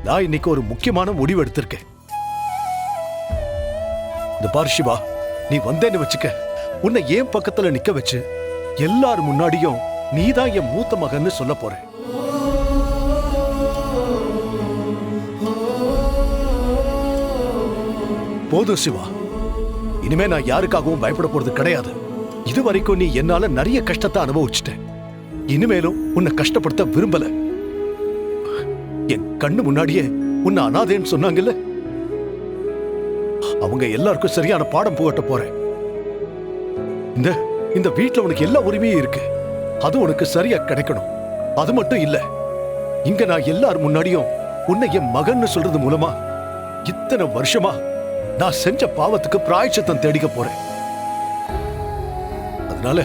நான் இன்னைக்கு ஒரு முக்கியமான முடிவு எடுத்திருக்கேன். இந்த பாரு சிவா, நீ வந்தேன்னு வச்சுக்க, உன்னை ஏன் பக்கத்துல நிக்க வச்சு எல்லார் முன்னாடியும் நீதான் என் மூத்த மகன்னு சொல்ல போறேன். போதும் சிவா, இனிமே நான் யாருக்காகவும் பயப்பட போறது கிடையாது. இது வரைக்கும் நீ என்னால நிறைய கஷ்டத்தை அனுபவிச்சுட்ட. இனிமேலும் உன்னை கஷ்டப்படுத்த விரும்பல. என் கண்ணு முன்னாடியே உன்னை அனாதேன்னு சொன்னாங்கல்ல, அவங்க எல்லாருக்கும் சரியான பாடம் புகட்ட போறேன். இந்த வீட்டுல உனக்கு எல்லா உரிமையும் இருக்கு, அது உனக்கு சரியா கிடைக்கணும். அது மட்டும் இல்ல, இங்க நான் எல்லார் முன்னாடியும் உன்னை என் மகன்னு சொல்றது மூலமா இத்தனை வருஷமா நான் செஞ்ச பாவத்துக்கு பிராயச்சித்தம் தேடிக்க போறேன். அதனால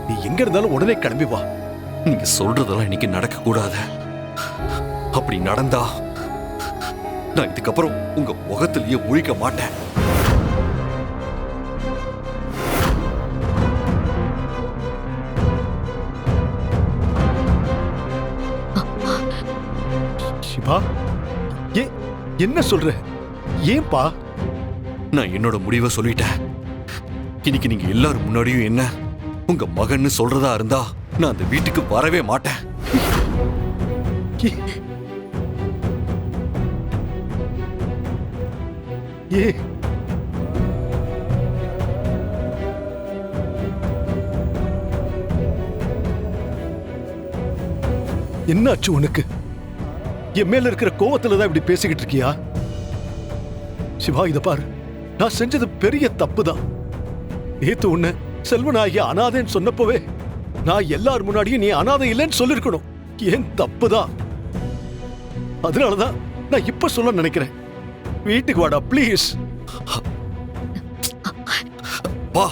நீ எங்க இருந்தாலும் உடனே கிளம்பி வா. நீங்க சொல்றதெல்லாம் இன்னைக்கு நடக்க கூடாது. அப்படி நடந்தா நான் இதுக்கப்புறம் உங்க முகத்திலேயே முழிக்க மாட்டேன். சிவா, என்ன சொல்ற? ஏன்பா? நான் என்னோட முடிவை சொல்லிட்டேன். இன்னைக்கு நீங்க எல்லாரும் முன்னாடியும் என்ன உங்க மகன்னு சொல்றதா இருந்தா நான் அந்த வீட்டுக்கு வரவே மாட்டேன். என்னாச்சு உனக்கு? என் மேல இருக்கிற கோவத்துலதான் இப்படி பேசிக்கிட்டு இருக்கியா? சிவா, இத பாரு, நான் செஞ்சது பெரிய தப்புதான். நேத்து உன்னை செல்வனாகிய அனாதைன்னு சொன்னப்பவே நான் எல்லார் முன்னாடியும் நீ அனாதை இல்லைன்னு சொல்லிருக்கணும். ஏன் தப்புதான். அதனாலதான் நான் இப்ப சொல்ல நினைக்கிறேன். வீட்டுக்கு வாடா ப்ளீஸ். பா,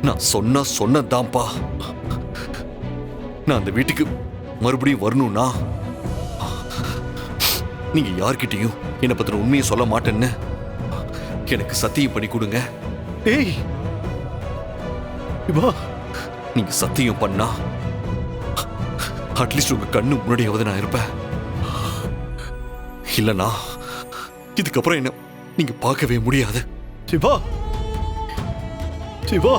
நான் சொன்னதான்பா. நான் அந்த வீட்டுக்கு மறுபடியும் வரணும்னா நீங்க யார்கிட்டயும் என்னை பத்தின உண்மையை சொல்ல மாட்டேன்னு எனக்கு சத்தியம் பண்ணி கொடுங்க. ஏய் இவா, நீங்க சத்தியம் பண்ணா அட்லீஸ்ட் உங்க கண்ணு முன்னாடியாவது நான் இருப்பேன். இல்லனா இதுக்கப்புறம் என்ன நீங்க பார்க்கவே முடியாது. சிவா, சிவா,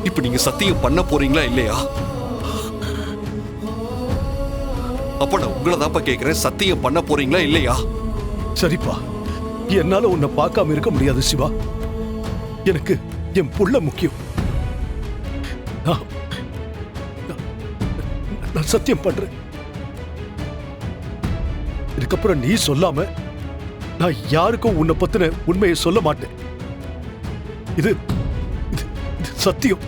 இப்ப நீங்க சத்தியம் பண்ண போறீங்களா இல்லையா? அப்ப நான் உங்களை தான்ப்பா கேட்கிறேன், சத்தியம் பண்ண போறீங்களா இல்லையா? சரிப்பா, என்னால உன்னை பார்க்காம இருக்க முடியாது சிவா. எனக்கு என் புள்ள முக்கியம். நான் சத்தியம் பண்றேன். இதுக்கப்புறம் நீ சொல்லாம நான் யாருக்கும் உன்னை பத்தின உண்மையை சொல்ல மாட்டேன். இது சத்தியம்,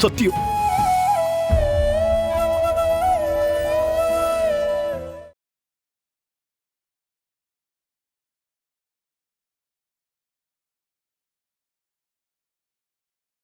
சத்தியம்.